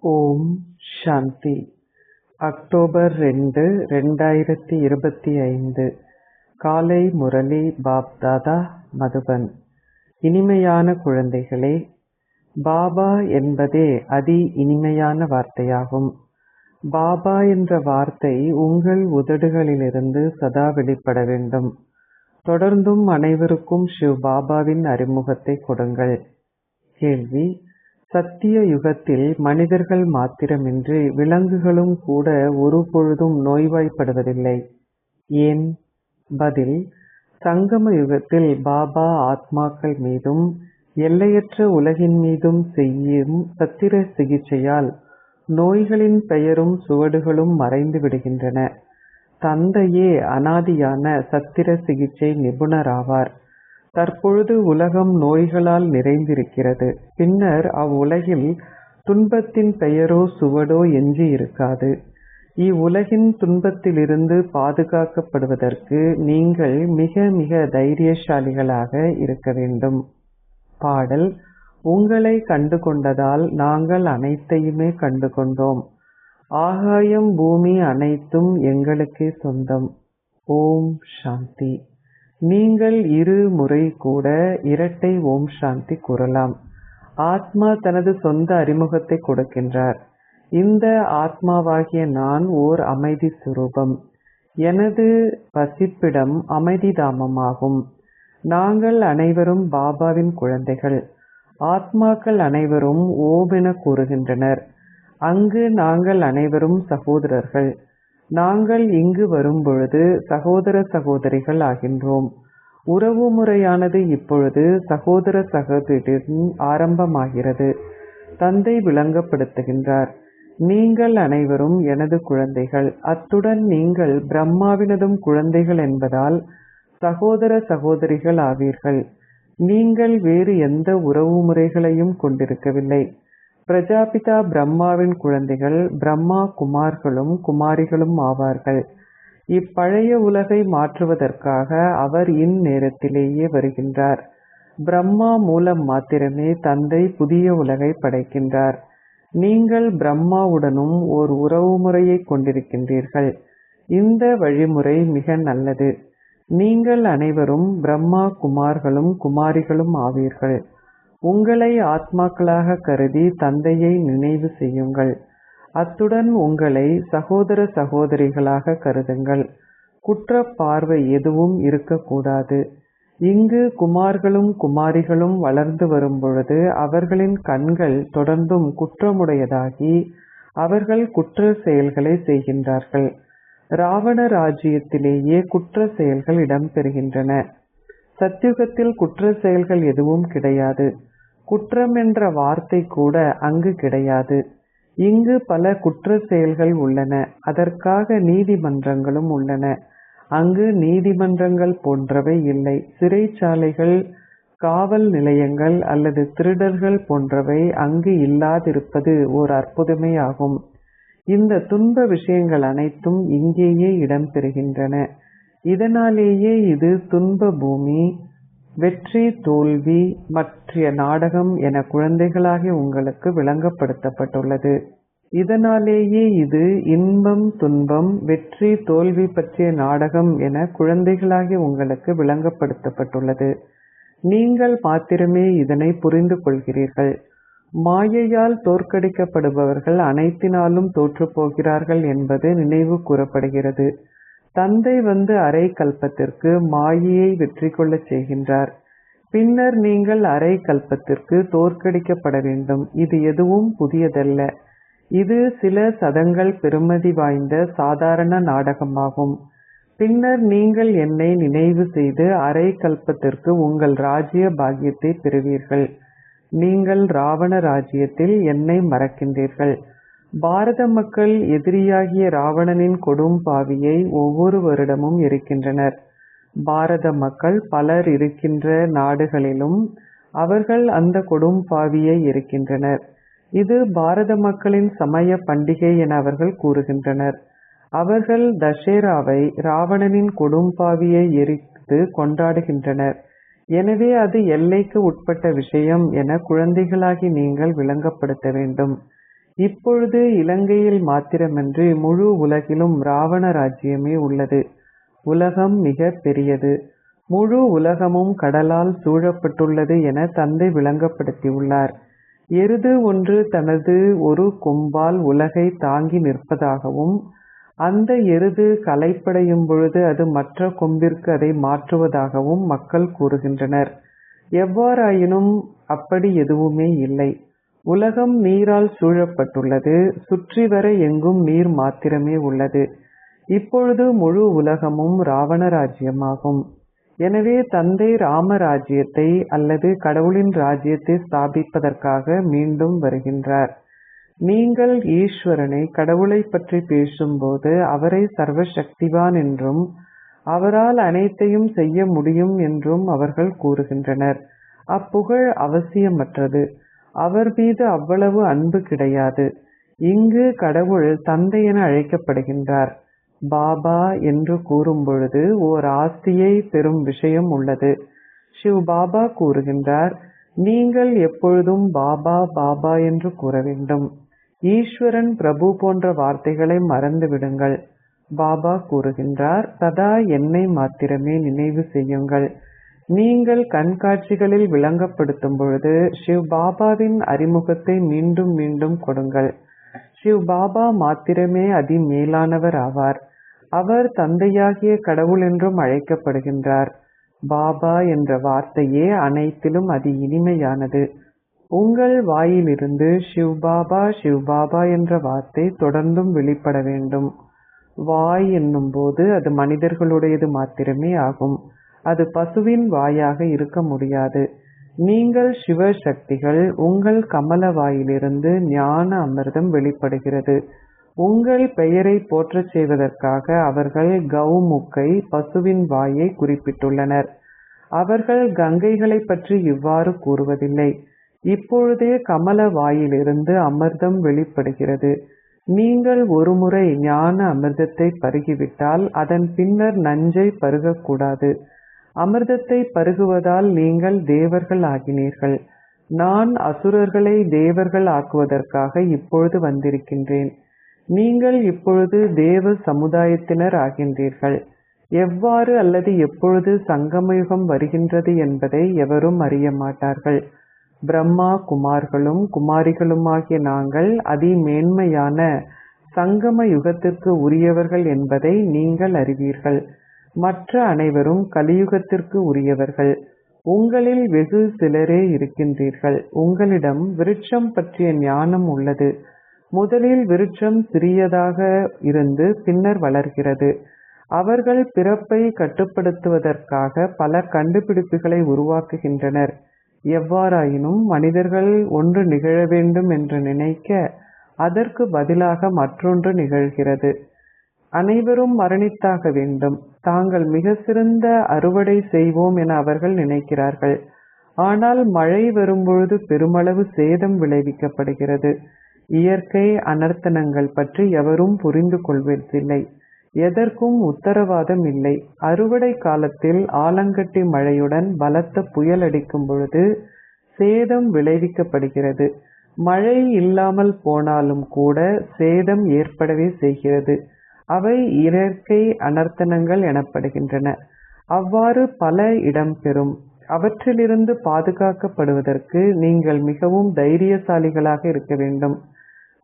ஓம் சாந்தி. October 2, 2025. காலை முரளி பாப்தாதா, மதுபன். இனிமையான குழந்தைகளே, பாபா என்பதே அதி இனிமையான வார்த்தையாகும். பாபா என்ற வார்த்தை உங்கள் உதடுகளிலிருந்து சதா வெளிப்பட வேண்டும். தொடர்ந்தும் அனைவருக்கும் சிவ் பாபாவின் அறிமுகத்தை கொடுங்கள். கேள்வி: சத்திய யுகத்தில் மனிதர்கள் மாத்திரமின்றி விலங்குகளும் கூட ஒரு பொழுதும் நோய்வாய்ப்படுவதில்லை. ஏன்? பதில்: சங்கம யுகத்தில் பாபா ஆத்மாக்கள் மீதும் எல்லையற்ற உலகின் மீதும் செய்யும் சத்திர சிகிச்சையால் நோய்களின் பெயரும் சுவடுகளும் மறைந்து விடுகின்றன. தந்தையே அனாதியான சத்திர சிகிச்சை நிபுணராவார். தற்பொழுது உலகம் நோய்களால் நிறைந்திருக்கிறது. பின்னர் அவ்வுலகில் துன்பத்தின் பெயரோ சுவடோ எஞ்சி இருக்காது. இவ்வுலகின் துன்பத்திலிருந்து பாதுகாக்கப்படுவதற்கு நீங்கள் மிக மிக தைரியசாலிகளாக இருக்க வேண்டும். பாடல்: உங்களை கண்டு கொண்டதால் நாங்கள் அனைத்தையுமே கண்டு கொண்டோம். ஆகாயம் பூமி அனைத்தும் எங்களுக்கே சொந்தம். ஓம் சாந்தி. நீங்கள் இரு முறை கூட இரட்டை ஓம் சாந்தி கூறலாம். ஆத்மா தனது சொந்த அறிமுகத்தை கொடுக்கின்றார். இந்த ஆத்மாவாகிய நான் ஓர் அமைதி சுரூபம். எனது வசிப்பிடம் அமைதி தாமமாகும். நாங்கள் அனைவரும் பாபாவின் குழந்தைகள். ஆத்மாக்கள் அனைவரும் ஓம் என கூறுகின்றனர். அங்கு நாங்கள் அனைவரும் சகோதரர்கள். நாங்கள் இங்கு வரும்பொழுது சகோதர சகோதரிகள் ஆகின்றோம். உறவு முறையானது இப்பொழுது சகோதர சகோதரியின் ஆரம்பமாகிறது. தந்தை விளங்கப்படுத்துகின்றார். நீங்கள் அனைவரும் எனது குழந்தைகள். அத்துடன் நீங்கள் பிரம்மாவினதும் குழந்தைகள் என்பதால் சகோதர சகோதரிகள் ஆவீர்கள். நீங்கள் வேறு எந்த உறவு முறைகளையும் கொண்டிருக்கவில்லை. பிரஜாபிதா பிரம்மாவின் குழந்தைகள் பிரம்மா குமார்களும் குமாரிகளும் ஆவார்கள். இப்பழைய உலகை மாற்றுவதற்காக அவர் இந்நேரத்திலேயே வருகின்றார். பிரம்மா மூலம் மாத்திரமே தந்தை புதிய உலகை படைக்கின்றார். நீங்கள் பிரம்மாவுடனும் ஓர் உறவு முறையை கொண்டிருக்கின்றீர்கள். இந்த வழிமுறை மிக நல்லது. நீங்கள் அனைவரும் பிரம்மா குமார்களும் குமாரிகளும் ஆவீர்கள். உங்களை ஆத்மாக்களாக கருதி தந்தையை நினைவு செய்யுங்கள். அத்துடன் உங்களை சகோதர சகோதரிகளாக கருதுங்கள். குற்ற பார்வை எதுவும் இருக்கக்கூடாது. இங்கு குமார்களும் குமாரிகளும் வளர்ந்து வரும்பொழுது அவர்களின் கண்கள் தொடர்ந்தும் குற்றமுடையதாகி அவர்கள் குற்ற செயல்களை செய்கின்றார்கள். ராவண ராஜ்யத்திலேயே குற்ற செயல்கள் இடம்பெறுகின்றன. சத்யுகத்தில் குற்ற செயல்கள் எதுவும் கிடையாது. குற்றம் என்ற வார்த்தை கூட அங்கு கிடையாது. இங்கு பல குற்ற செயல்கள் உள்ளன. அதற்காக நீதிமன்றங்களும் உள்ளன. அங்கு நீதிமன்றங்கள் போன்றவை இல்லை. சிறைச்சாலைகள், காவல் நிலையங்கள் அல்லது திருடர்கள் போன்றவை அங்கு இல்லாதிருப்பது ஓர் அற்புதமே ஆகும். இந்த துன்ப விஷயங்கள் அனைத்தும் இங்கேயே இடம்பெறுகின்றன. இதனாலேயே இது துன்ப பூமி, வெற்றி தோல்வி பற்றிய நாடகம் என குழந்தைகளாகிய உங்களுக்கு விளங்கப்படுத்தப்பட்டுள்ளது. இதனாலேயே இது இன்பம் துன்பம் வெற்றி தோல்வி பற்றிய நாடகம் என குழந்தைகளாகிய உங்களுக்கு விளங்கப்படுத்தப்பட்டுள்ளது. நீங்கள் மாத்திரமே இதனை புரிந்து கொள்கிறீர்கள். மாயையால் தோற்கடிக்கப்படுபவர்கள் அனைத்தினாலும் தோற்று போகிறார்கள் என்பது நினைவு கூறப்படுகிறது. தந்தை வந்து அரை கல்பத்திற்கு மாயையை வெற்றி கொள்ள செய்கின்றார். பின்னர் நீங்கள் அரை கல்பத்திற்கு தோற்கடிக்கப்பட வேண்டும். இது எதுவும் புதியதல்ல. இது சில சதங்கள் பெறுமதி வாய்ந்த சாதாரண நாடகமாகும். பின்னர் நீங்கள் என்னை நினைவு செய்து அரை கல்பத்திற்கு உங்கள் ராஜ்ய பாக்கியத்தை பெறுவீர்கள். நீங்கள் ராவண ராஜ்யத்தில் என்னை மறக்கின்றீர்கள். பாரத மக்கள் எதிரியாகிய ராவணனின் கொடும் பாவியை ஒவ்வொரு வருடமும் எரிக்கின்றனர். பாரத மக்கள் பலர் இருக்கின்ற நாடுகளிலும் அவர்கள் அந்த கொடும் பாவியை எரிக்கின்றனர். இது பாரத மக்களின் சமய பண்டிகை என அவர்கள் கூறுகின்றனர். அவர்கள் தசேராவை ராவணனின் கொடும் பாவியை எரித்து கொண்டாடுகின்றனர். எனவே அது எல்லைக்கு உட்பட்ட விஷயம் என குழந்தைகளாகி நீங்கள் விளங்கப்படுத்த வேண்டும். இப்பொழுது இலங்கையில் மாத்திரமன்றி முழு உலகிலும் ராவண ராஜ்யமே உள்ளது. உலகம் மிக பெரியது. முழு உலகமும் கடலால் சூழப்பட்டுள்ளது என தந்தை விளங்கப்படுத்தியுள்ளார். எருது ஒன்று தனது ஒரு கொம்பால் உலகை தாங்கி நிற்பதாகவும், அந்த எருது களைப்படையும் பொழுது அது மற்ற கொம்பிற்கு அதை மாற்றுவதாகவும் மக்கள் கூறுகின்றனர். எவ்வாறாயினும் அப்படி எதுவுமே இல்லை. உலகம் நீரால் சூழப்பட்டுள்ளது. சுற்றி வர எங்கும் நீர் மாத்திரமே உள்ளது. இப்பொழுது முழு உலகமும் ராவண ராஜ்யமாகும். எனவே தந்தை ராமராஜ்யத்தை அல்லது கடவுளின் ராஜ்யத்தை ஸ்தாபிப்பதற்காக மீண்டும் வருகின்றார். நீங்கள் ஈஸ்வரனை, கடவுளை பற்றி பேசும்போது அவரை சர்வசக்திவான் என்றும் அவரால் அனைத்தையும் செய்ய முடியும் என்றும் அவர்கள் கூறுகின்றனர். அப்புகழ் அவசியமற்றது. அவர் மீது அவ்வளவு அன்பு கிடையாது. இங்கு கடவுள் தந்தை என அழைக்கப்படுகின்றார். பாபா என்று கூறும் பொழுது ஓர் ஆஸ்தியை பெறும் விஷயம் உள்ளது. சிவ் பாபா கூறுகின்றார், நீங்கள் எப்பொழுதும் பாபா பாபா என்று கூற வேண்டும். ஈஸ்வரன், பிரபு போன்ற வார்த்தைகளை மறந்து விடுங்கள். பாபா கூறுகின்றார், சதா என்னை மாத்திரமே நினைவு செய்யுங்கள். நீங்கள் கண்காட்சிகளில் விளங்கப்படுத்தும் பொழுது சிவ் பாபாவின் அறிமுகத்தை மீண்டும் மீண்டும் கொடுங்கள். சிவ் பாபா மாத்திரமே அதி மேலானவர் ஆவார். அவர் தந்தையாகிய கடவுள் என்றும் அழைக்கப்படுகின்றார். பாபா என்ற வார்த்தையே அனைத்திலும் அதி இனிமையானது. உங்கள் வாயிலிருந்து சிவ் பாபா என்ற வார்த்தை தொடர்ந்தும் வெளிப்பட வேண்டும். வாய் என்னும் போது அது மனிதர்களுடையது மாத்திரமே ஆகும். அது பசுவின் வாயாக இருக்க முடியாது. நீங்கள் சிவசக்திகள். உங்கள் கமல வாயிலிருந்து ஞான அமிர்தம் வெளிப்படுகிறது. உங்கள் பெயரை போற்றச் செய்வதற்காக அவர்கள் கௌமுக்கை, பசுவின் வாயை குறிப்பிட்டுள்ளனர். அவர்கள் கங்கைகளை பற்றி இவ்வாறு கூறுவதில்லை. இப்பொழுதே கமல வாயிலிருந்து அமிர்தம் வெளிப்படுகிறது. நீங்கள் ஒருமுறை ஞான அமிர்தத்தை பருகிவிட்டால் அதன் பின்னர் நஞ்சை பருகக்கூடாது. அமிர்தத்தை பருகுவதால் நீங்கள் தேவர்கள் ஆகினீர்கள். நான் அசுரர்களை தேவர்கள் ஆக்குவதற்காக இப்பொழுது வந்திருக்கின்றேன். நீங்கள் இப்பொழுது தேவ சமுதாயத்தினர் ஆகின்றீர்கள். எவ்வாறு அல்லது எப்பொழுது சங்கமயுகம் வருகின்றது என்பதை எவரும் அறிய மாட்டார்கள். பிரம்மா குமார்களும் குமாரிகளுமாகிய நாங்கள் அதி மேன்மையான சங்கம யுகத்திற்கு உரியவர்கள் என்பதை நீங்கள் அறிவீர்கள். மற்ற அனைவரும் கலியுகத்திற்கு உரியவர்கள். உங்களில் வெகு சிலரே இருக்கின்றீர்கள். உங்களிடம் விருட்சம் பற்றிய ஞானம் உள்ளது. முதலில் விருட்சம் சிறியதாக இருந்து பின்னர் வளர்கிறது. அவர்கள் பிறப்பை கட்டுப்படுத்துவதற்காக பல கண்டுபிடிப்புகளை உருவாக்குகின்றனர். எவ்வாறாயினும் மனிதர்கள் ஒன்று நிகழ வேண்டும் என்று நினைக்க அதற்கு பதிலாக மற்றொன்று நிகழ்கிறது. அனைவரும் மரணித்தாக வேண்டும். தாங்கள் மிக சிறந்த அறுவடை செய்வோம் என அவர்கள் நினைக்கிறார்கள். ஆனால் மழை வரும்பொழுது பெருமளவு சேதம் விளைவிக்கப்படுகிறது. இயற்கை அனர்த்தங்கள் பற்றி எவரும் புரிந்து கொள்வதில்லை. எதற்கும் உத்தரவாதம் இல்லை. அறுவடை காலத்தில் ஆலங்கட்டி மழையுடன் பலத்த புயல் அடிக்கும் பொழுது சேதம் விளைவிக்கப்படுகிறது. மழை இல்லாமல் போனாலும் கூட சேதம் ஏற்படவே செய்கிறது. அவை இயற்கை அனர்த்தங்கள் எனப்படுகின்றன. அவ்வாறு பல இடம்பெறும். அவற்றிலிருந்து பாதுகாக்கப்படுவதற்கு நீங்கள் மிகவும் தைரியசாலிகளாக இருக்க வேண்டும்.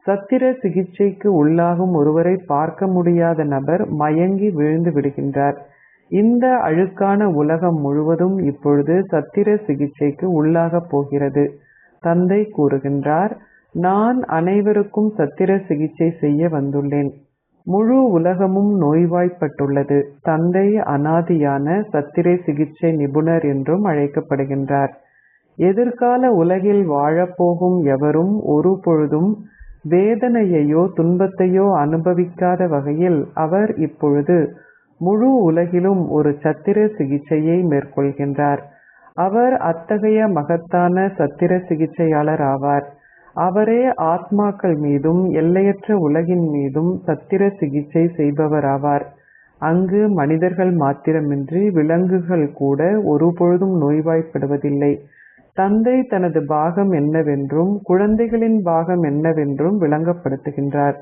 சத்திர சிகிச்சைக்கு உள்ளாகும் ஒருவரை பார்க்க முடியாத நபர் மயங்கி விழுந்து விடுகின்றார். இந்த அழுக்கான உலகம் முழுவதும் இப்பொழுது சத்திர சிகிச்சைக்கு உள்ளாகப் போகிறது. தந்தை கூறுகின்றார், நான் அனைவருக்கும் சத்திர சிகிச்சை செய்ய வந்துள்ளேன். முழு உலகமும் நோய்வாய்ப்பட்டுள்ளது. தந்தை அனாதியான சத்திர சிகிச்சை நிபுணர் என்றும் அழைக்கப்படுகின்றார். எதிர்கால உலகில் வாழப்போகும் எவரும் ஒரு பொழுதும் வேதனையையோ துன்பத்தையோ அனுபவிக்காத வகையில் அவர் இப்பொழுது முழு உலகிலும் ஒரு சத்திர சிகிச்சையை மேற்கொள்கின்றார். அவர் அத்தகைய மகத்தான சத்திர சிகிச்சையாளர் ஆவார். அவரே ஆத்மாக்கள் மீதும் எல்லையற்ற உலகின் மீதும் சத்திர சிகிச்சை செய்பவராவார். அங்கு மனிதர்கள் மாத்திரமின்றி விலங்குகள் கூட ஒருபொழுதும் நோய்வாய்ப்படுவதில்லை. தந்தை தனது பாகம் என்னவென்றும் குழந்தைகளின் பாகம் என்னவென்றும் விளங்கப்படுத்துகின்றார்.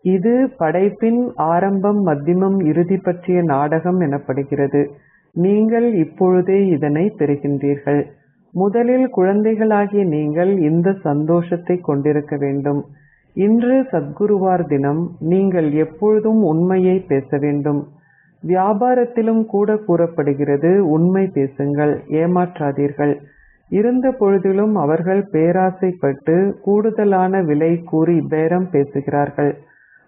இது படைப்பின் ஆரம்பம், மத்தியமம், இறுதி பற்றிய நாடகம் எனப்படுகிறது. நீங்கள் இப்பொழுதே இதனை பெறுகின்றீர்கள். முதலில் குழந்தைகளாகிய நீங்கள் இந்த சந்தோஷத்தை கொண்டிருக்க வேண்டும். இன்று சத்குருவார் தினம். நீங்கள் எப்பொழுதும் உண்மையை பேச வேண்டும். வியாபாரத்திலும் கூட கூறப்படுகிறது, உண்மை பேசுங்கள், ஏமாற்றாதீர்கள். இருந்த பொழுதிலும் அவர்கள் பேராசைப்பட்டு கூடுதலான விலை கூறி பேரம் பேசுகிறார்கள்.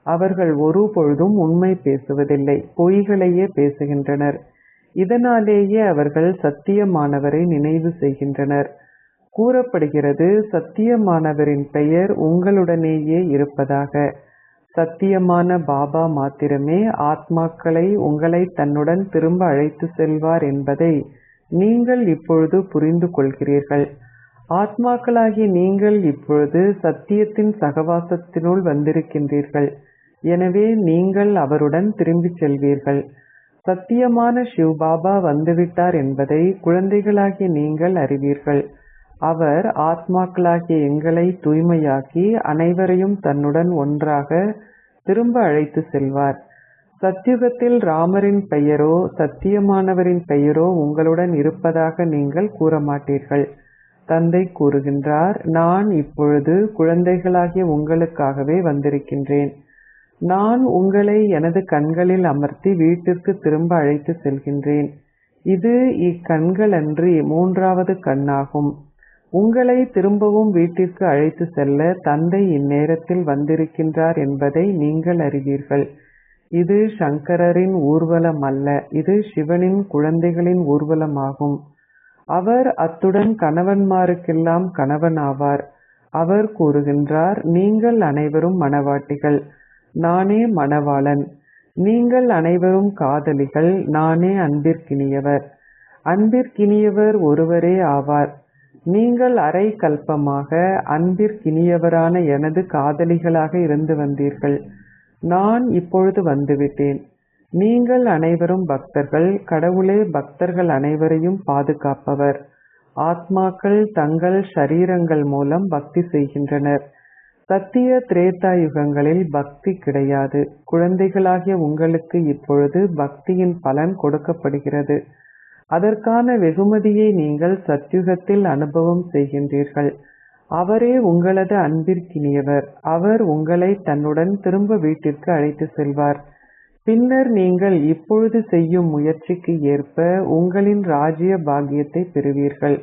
அவர்கள் ஒரு பொழுதும் உண்மை பேசுவதில்லை, பொய்களையே பேசுகின்றனர். இதனாலேயே அவர்கள் சத்தியமானவரை நினைவு செய்கின்றனர். கூறப்படுகிறது, சத்தியமானவரின் பெயர் உங்களுடனேயே இருப்பதாக. சத்தியமான பாபா மாத்திரமே ஆத்மாக்களை உங்களை தன்னுடன் திரும்ப அழைத்து செல்வார் என்பதை நீங்கள் இப்பொழுது புரிந்து கொள்கிறீர்கள். ஆத்மாக்களாகிய நீங்கள் இப்பொழுது சத்தியத்தின் சகவாசத்தினுள் வந்திருக்கின்றீர்கள். எனவே நீங்கள் அவருடன் திரும்பிச் செல்வீர்கள். சத்தியமான சிவபாபா வந்துவிட்டார் என்பதை குழந்தைகளாகிய நீங்கள் அறிவீர்கள். அவர் ஆத்மாக்களாகிய எங்களை தூய்மையாக்கி அனைவரையும் தன்னுடன் ஒன்றாக திரும்ப அழைத்து செல்வார். சத்யுகத்தில் ராமரின் பெயரோ சத்தியமானவரின் பெயரோ உங்களுடன் இருப்பதாக நீங்கள் கூற மாட்டீர்கள். தந்தை கூறுகின்றார், நான் இப்பொழுது குழந்தைகளாகிய உங்களுக்காகவே வந்திருக்கின்றேன். நான் உங்களை எனது கண்களில் அமர்த்தி வீட்டிற்கு திரும்ப அழைத்து செல்கின்றேன். இது இக்கண்கள் அன்றி மூன்றாவது கண்ணாகும். உங்களை திரும்பவும் வீட்டிற்கு அழைத்து செல்ல தந்தை இந்நேரத்தில் வந்திருக்கின்றார் என்பதை நீங்கள் அறிவீர்கள். இது சங்கரரின் ஊர்வலம் அல்ல, இது சிவனின் குழந்தைகளின் ஊர்வலமாகும். அவர் அத்துடன் கணவன்மாருக்கெல்லாம் கணவன் ஆவார். அவர் கூறுகின்றார், நீங்கள் அனைவரும் மணவாட்டிகள், நானே மணவாளன். நீங்கள் அனைவரும் காதலிகள், நானே அன்பிற்கினியவர். அன்பிற்கினியவர் ஒருவரே ஆவார். நீங்கள் அரை கல்பமாக அன்பிற்கினியவரான எனது காதலிகளாக இருந்து வந்தீர்கள். நான் இப்பொழுது வந்துவிட்டேன். நீங்கள் அனைவரும் பக்தர்கள். கடவுளே பக்தர்கள் அனைவரையும் பாதுகாப்பவர். ஆத்மாக்கள் தங்கள் ஷரீரங்கள் மூலம் பக்தி செய்கின்றனர். சத்திய திரேதா யுகங்களில் பக்தி கிடையாது. குழந்தைகளாகிய உங்களுக்கு இப்பொழுது பக்தியின் பலன் கொடுக்கப்படுகிறது. அதற்கான வெகுமதியை நீங்கள் சத்யுகத்தில் அனுபவம் செய்கின்றீர்கள். அவரே உங்களது அன்பிற்கினியவர். அவர் உங்களை தன்னுடன் திரும்ப வீட்டிற்கு அழைத்து செல்வார். பின்னர் நீங்கள் இப்பொழுது செய்யும் முயற்சிக்கு ஏற்ப உங்களின் ராஜ்ய பாக்கியத்தை பெறுவீர்கள்.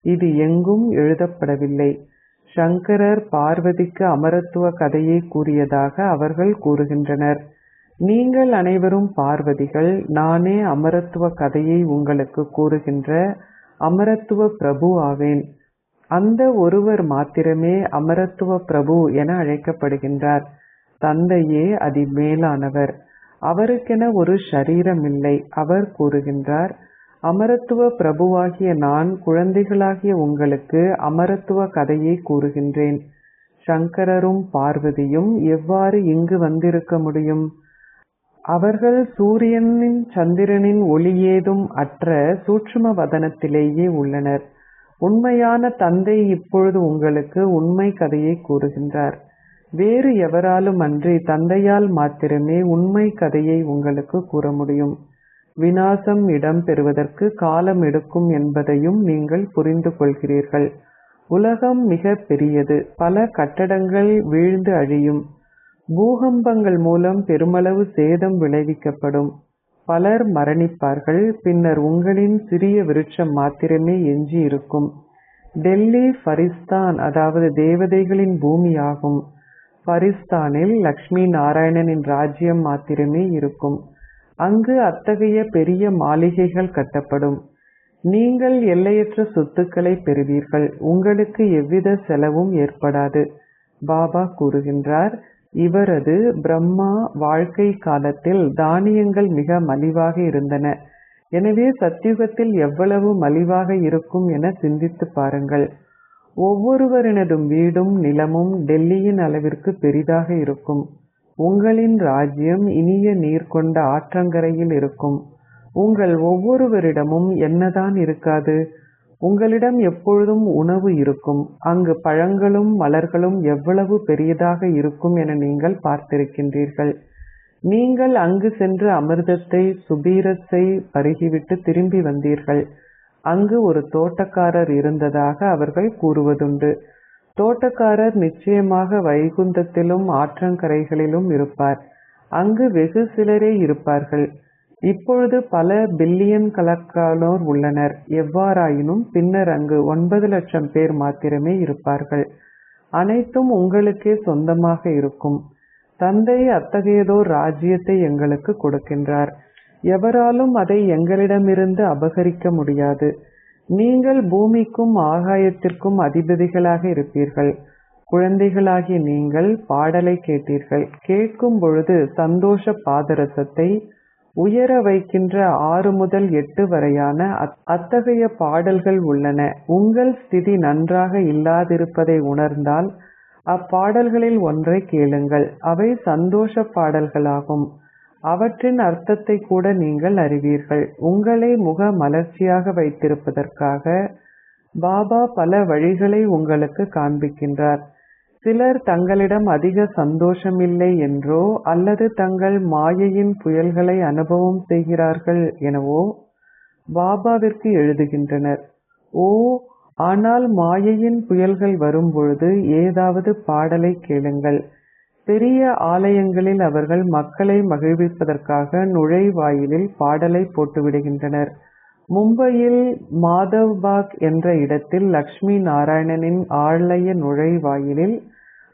இது எங்கும் எழுதப்படவில்லை. சங்கரர் பார்வதிக்கு அமரத்துவ கதையை கூறியதாக அவர்கள் கூறுகின்றனர். நீங்கள் அனைவரும் பார்வதிகள். நானே அமரத்துவ கதையை உங்களுக்கு கூறுகின்ற அமரத்துவ பிரபு ஆவேன். அந்த ஒருவர் மாத்திரமே அமரத்துவ பிரபு என அழைக்கப்படுகின்றார். தந்தையே அதிமேலானவர். அவருக்கென ஒரு ஷரீரம் இல்லை. அவர் கூறுகின்றார், அமரத்துவ பிரபுவாகிய நான் குழந்தைகளாகிய உங்களுக்கு அமரத்துவ கதையை கூறுகின்றேன். சங்கரரும் பார்வதியும் எவ்வாறு இங்கு வந்திருக்க முடியும்? அவர்கள் சூரியனின் சந்திரனின் ஒளியேதும் அற்ற சூட்சும வதனத்திலேயே உள்ளனர். உண்மையான தந்தை இப்பொழுது உங்களுக்கு உண்மை கதையை கூறுகின்றார். வேறு எவராலும் அன்றி தந்தையால் மாத்திரமே உண்மை கதையை உங்களுக்கு கூற முடியும். விநாசம் இடம் பெறுவதற்கு காலம் எடுக்கும் என்பதையும் நீங்கள் புரிந்து கொள்கிறீர்கள். உலகம் மிக பெரியது. பல கட்டடங்கள் வீழ்ந்து அழியும். பூகம்பங்கள் மூலம் பெருமளவு சேதம் விளைவிக்கப்படும். பலர் மரணிப்பார்கள். பின்னர் உங்களின் சிறிய விருட்சம் மாத்திரமே எஞ்சி இருக்கும். டெல்லி ஃபரிஸ்தான், அதாவது தேவதைகளின் பூமி ஆகும். ஃபரிஸ்தானில் லக்ஷ்மி நாராயணனின் ராஜ்யம் மாத்திரமே இருக்கும். அங்கு அத்தகைய பெரிய மாளிகைகள் கட்டப்படும். நீங்கள் எல்லையற்ற சொத்துக்களை பெறுவீர்கள். உங்களுக்கு எவ்வித செலவும் ஏற்படாது. பாபா கூறுகின்றார், இவரது பிரம்மா வாழ்க்கை காலத்தில் தானியங்கள் மிக மலிவாக இருந்தன. எனவே சத்யுகத்தில் எவ்வளவு மலிவாக இருக்கும் என சிந்தித்து பாருங்கள். ஒவ்வொருவரினதும் வீடும் நிலமும் டெல்லியின் அளவிற்கு பெரிதாக இருக்கும். உங்களின் ராஜ்யம் இனிய நீர் கொண்ட ஆற்றங்கரையில் இருக்கும். உங்கள் ஒவ்வொருவரிடமும் என்னதான் இருக்காது? உங்களிடம் எப்பொழுதும் உணவு இருக்கும். அங்கு பழங்களும் மலர்களும் எவ்வளவு பெரியதாக இருக்கும் என நீங்கள் பார்த்திருக்கின்றீர்கள். நீங்கள் அங்கு சென்று அமிர்தத்தை சுபீரத்தை பருகிவிட்டு திரும்பி வந்தீர்கள். அங்கு ஒரு தோட்டக்காரர் இருந்ததாக அவர்கள் கூறுவதுண்டு. தோட்டக்காரர் நிச்சயமாக வைகுந்தத்திலும் ஆற்றங்கரைகளிலும் இருப்பார். அங்கு வெகு சிலரே இருப்பார்கள். இப்பொழுது பல பில்லியன் கணக்கானோர் உள்ளனர். எவ்வாறாயினும் பின்னர் அங்கு 9 லட்சம் பேர் மாத்திரமே இருப்பார்கள். அனைத்தும் உங்களுக்கே சொந்தமாக இருக்கும். தந்தை அத்தகையதோர் ராஜ்யத்தை எங்களுக்கு கொடுக்கின்றார். எவராலும் அதை எங்களிடமிருந்து அபகரிக்க முடியாது. நீங்கள் பூமிக்கும் ஆகாயத்திற்கும் அதிபதிகளாக இருப்பீர்கள். குழந்தைகளாகிய நீங்கள் பாடலை கேட்டீர்கள். கேட்கும் பொழுது சந்தோஷ பாதரசத்தை உயர வைக்கின்ற 6 முதல் 8 வரையான அத்தகைய பாடல்கள் உள்ளன. உங்கள் ஸ்திதி நன்றாக இல்லாதிருப்பதை உணர்ந்தால் அப்பாடல்களில் ஒன்றை கேளுங்கள். அவை சந்தோஷ பாடல்களாகும். அவற்றின் அர்த்தத்தை கூட நீங்கள் அறிவீர்கள். உங்களை முக மலர்ச்சியாக வைத்திருப்பதற்காக பாபா பல வழிகளை உங்களுக்கு காண்பிக்கின்றார். சிலர் தங்களிடம் அதிக சந்தோஷமில்லை என்றோ அல்லது தங்கள் மாயையின் புயல்களை அனுபவம் செய்கிறார்கள் எனவோ பாபாவிற்கு எழுதுகின்றனர். ஓ, ஆனால் மாயையின் புயல்கள் வரும்பொழுது ஏதாவது பாடலை கேளுங்கள். பெரிய ஆலயங்களில் அவர்கள் மக்களை மகிழ்விப்பதற்காக நுழைவாயிலில் பாடலை போட்டுவிடுகின்றனர். மும்பையில் மாதவ்பாக் என்ற இடத்தில் லக்ஷ்மி நாராயணனின் ஆலய நுழைவாயிலில்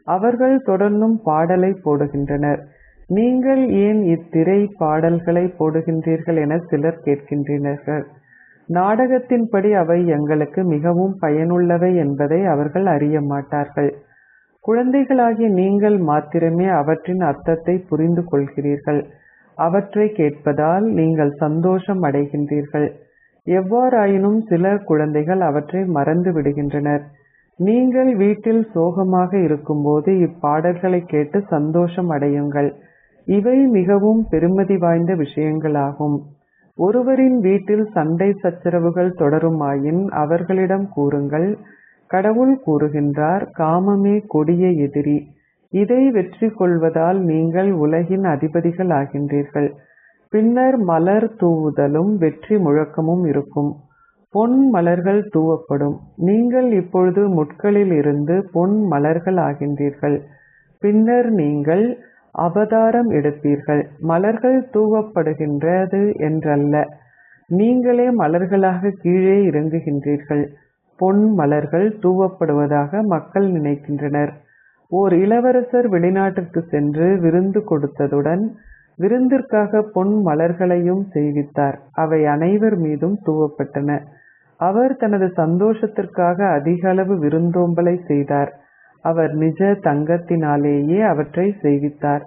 அவர்கள் தொடர்ந்தும் பாடலை போடுகின்றனர். நீங்கள் ஏன் இத்திரை பாடல்களை போடுகின்றீர்கள் என சிலர் கேட்கின்றனர். நாடகத்தின்படி அவை எங்களுக்கு மிகவும் பயனுள்ளவை என்பதை அவர்கள் அறிய மாட்டார்கள். குழந்தைகளாகிய நீங்கள் மாத்திரமே அவற்றின் அர்த்தத்தை புரிந்து கொள்கிறீர்கள். அவற்றை கேட்பதால் நீங்கள் சந்தோஷம் அடைகின்றீர்கள். எவ்வாறாயினும் சில குழந்தைகள் அவற்றை மறந்து விடுகின்றனர். நீங்கள் வீட்டில் சோகமாக இருக்கும்போது இப்பாடல்களை கேட்டு சந்தோஷம் அடையுங்கள். இவை மிகவும் பெருமதி வாய்ந்த விஷயங்களாகும். ஒருவரின் வீட்டில் சண்டை சச்சரவுகள் தொடருமாயின் அவர்களிடம் கூறுங்கள், கடவுள் கூறுகின்றார், காமமே கொடிய எதிரி. இதை வெற்றி கொள்வதால் நீங்கள் உலகின் அதிபதிகள் ஆகின்றீர்கள். பின்னர் மலர் தூவுதலும் வெற்றி முழக்கமும் இருக்கும். பொன் மலர்கள் தூவப்படும். நீங்கள் இப்பொழுது முட்களில் இருந்து பொன் மலர்கள் ஆகின்றீர்கள். பின்னர் நீங்கள் அவதாரம் எடுப்பீர்கள். மலர்கள் தூவப்படுகின்றது என்றல்ல, நீங்களே மலர்களாக கீழே இறங்குகின்றீர்கள். பொன் மலர்கள் தூவப்படுவதாக மக்கள் நினைக்கின்றனர். ஓர் இளவரசர் வெளிநாட்டிற்கு சென்று விருந்து கொடுத்ததுடன் விருந்திற்காக பொன் மலர்களையும் செய்வித்தார். அவை அனைவர் மீதும் தூவப்பட்டன. அவர் தனது சந்தோஷத்திற்காக அதிக அளவு விருந்தோம்பலை செய்தார். அவர் நிஜ தங்கத்தினாலேயே அவற்றை செய்வித்தார்.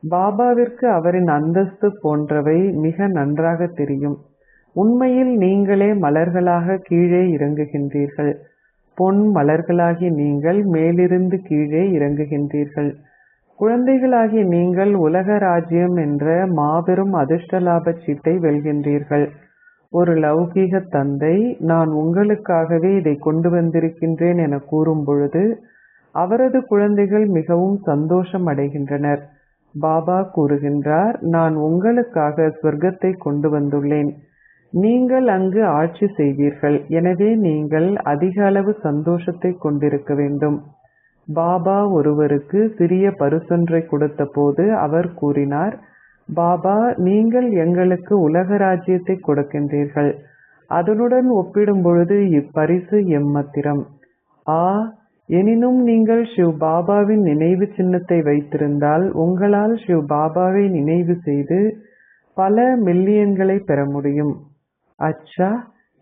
பாபாவிற்கு அவரின் அந்தஸ்து போன்றவை மிக நன்றாக தெரியும். உண்மையில் நீங்களே மலர்களாக கீழே இறங்குகின்றீர்கள். பொன் மலர்களாகிய நீங்கள் மேலிருந்து கீழே இறங்குகின்றீர்கள். குழந்தைகளாகிய நீங்கள் உலக ராஜ்யம் என்ற மாபெரும் அதிர்ஷ்ட லாப சீட்டை வெல்கின்றீர்கள். ஒரு லௌகீக தந்தை, நான் உங்களுக்காகவே இதை கொண்டு வந்திருக்கின்றேன் என கூறும் பொழுது அவரது குழந்தைகள் மிகவும் சந்தோஷம் அடைகின்றனர். பாபா கூறுகின்றார், நான் உங்களுக்காக சொர்க்கத்தை கொண்டு வந்துள்ளேன். நீங்கள் அங்கு ஆட்சி செய்வீர்கள். எனவே நீங்கள் அதிக அளவு சந்தோஷத்தை கொண்டிருக்க வேண்டும். பாபா ஒருவருக்கு சிறிய பரிசொன்றை கொடுத்த போது அவர் கூறினார், பாபா, நீங்கள் எங்களுக்கு உலக ராஜ்யத்தை கொடுக்கின்றீர்கள். அதனுடன் ஒப்பிடும் பொழுது இப்பரிசு எம்மத்திரம். எனினும் நீங்கள் ஷிவ் பாபாவின் நினைவு சின்னத்தை வைத்திருந்தால் உங்களால் ஷிவ் பாபாவை நினைவு செய்து பல மில்லியன்களை பெற முடியும். அச்சா,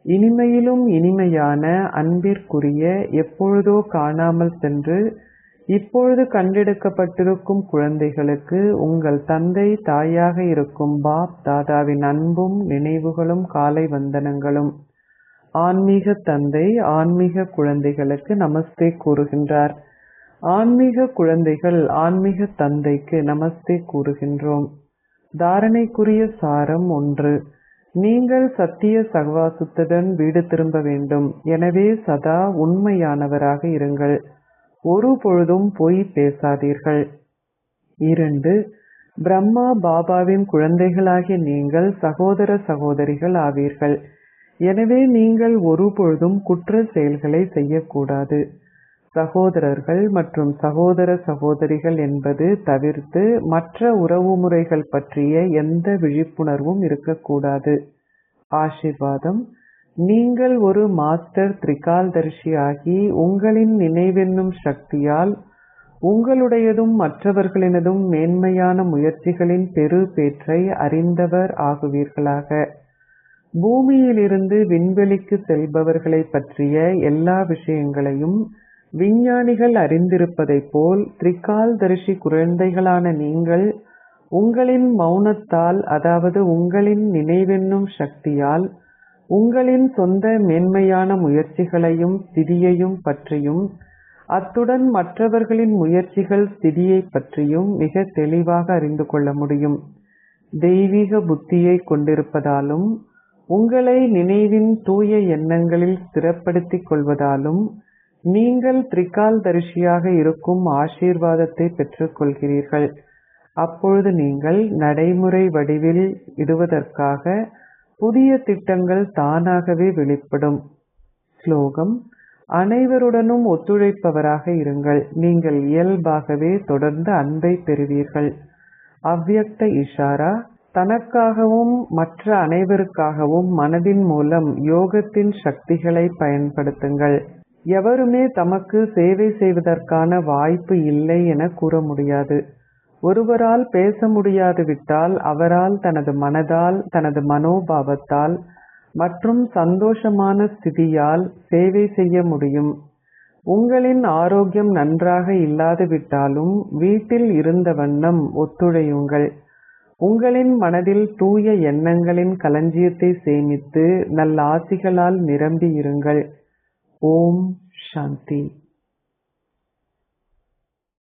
இனிமையிலும் இனிமையான அன்பிற்குரிய, எப்பொழுதோ காணாமல் சென்று இப்பொழுது கண்டெடுக்கப்பட்டிருக்கும் குழந்தைகளுக்கு உங்கள் தந்தை தாயாக இருக்கும் பாப் தாதாவின் அன்பும் நினைவுகளும் காலை வந்தனங்களும். ஆன்மீக தந்தை ஆன்மீக குழந்தைகளுக்கு நமஸ்தே கூறுகின்றார். ஆன்மீக குழந்தைகள் ஆன்மீக தந்தைக்கு நமஸ்தே கூறுகின்றோம். தாரணைக்குரிய சாரம் 1. நீங்கள் சத்திய சகவாசத்துடன் வீடு திரும்ப வேண்டும். எனவே சதா உண்மையானவராக இருங்கள். ஒரு பொழுதும் பொய் பேசாதீர்கள். 2. பிரம்மா பாபாவின் குழந்தைகளாகிய நீங்கள் சகோதர சகோதரிகள் ஆவீர்கள். எனவே நீங்கள் ஒரு பொழுதும் குற்ற செயல்களை செய்யக்கூடாது. சகோதரர்கள் மற்றும் சகோதர சகோதரிகள் என்பது தவிர்த்து மற்ற உறவுமுறைகள் பற்றிய எந்த விழிப்புணர்வும் இருக்கக்கூடாது. ஆசீர்வாதம். நீங்கள் ஒரு மாஸ்டர் திரிகால்தரிசி ஆகி உங்களின் நினைவென்னும் சக்தியால் உங்களுடையதும் மற்றவர்களினதும் மேன்மையான முயற்சிகளின் பெரு பேற்றை அறிந்தவர் ஆகுவீர்களாக. பூமியிலிருந்து விண்வெளிக்கு செல்பவர்களை பற்றிய எல்லா விஷயங்களையும் விஞ்ஞானிகள் அறிந்திருப்பதைப் போல் திரிகால்தரிசி குழந்தைகளான நீங்கள் உங்களின் மௌனத்தால், அதாவது உங்களின் நினைவென்னும் சக்தியால், உங்களின் சொந்த மேன்மையான முயற்சிகளையும் ஸ்திதியையும் பற்றியும், அத்துடன் மற்றவர்களின் முயற்சிகள் ஸ்திதியை பற்றியும் மிக தெளிவாக அறிந்து கொள்ள முடியும். தெய்வீக புத்தியை கொண்டிருப்பதாலும் உங்களை நினைவின் தூய எண்ணங்களில் ஸ்திரப்படுத்திக் கொள்வதாலும் நீங்கள் திரிகால்தரிசியாக இருக்கும் ஆசீர்வாதத்தை பெற்றுக் கொள்கிறீர்கள். அப்பொழுது நீங்கள் நடைமுறை வடிவில் இடுவதற்காக புதிய திட்டங்கள் தானாகவே வெளிப்படும். ஸ்லோகம். அனைவருடனும் ஒத்துழைப்பவராக இருங்கள். நீங்கள் இயல்பாகவே தொடர்ந்து அன்பை பெறுவீர்கள். அவ்யக்த இஷாரா. தனக்காகவும் மற்ற அனைவருக்காகவும் மனதின் மூலம் யோகத்தின் சக்திகளை பயன்படுத்துங்கள். எவருமே தமக்கு சேவை செய்வதற்கான வாய்ப்பு இல்லை என கூற முடியாது. ஒருவரால் பேச முடியாது விட்டால் அவரால் தனது மனதால், தனது மனோபாவத்தால் மற்றும் சந்தோஷமான ஸ்திதியால் சேவை செய்ய முடியும். உங்களின் ஆரோக்கியம் நன்றாக இல்லாது விட்டாலும் வீட்டில் இருந்த வண்ணம் ஒத்துழையுங்கள். உங்களின் மனதில் தூய எண்ணங்களின் களஞ்சியத்தை சேமித்து நல்லாசிகளால் நிரம்பி இருங்கள். ஓம் சாந்தி.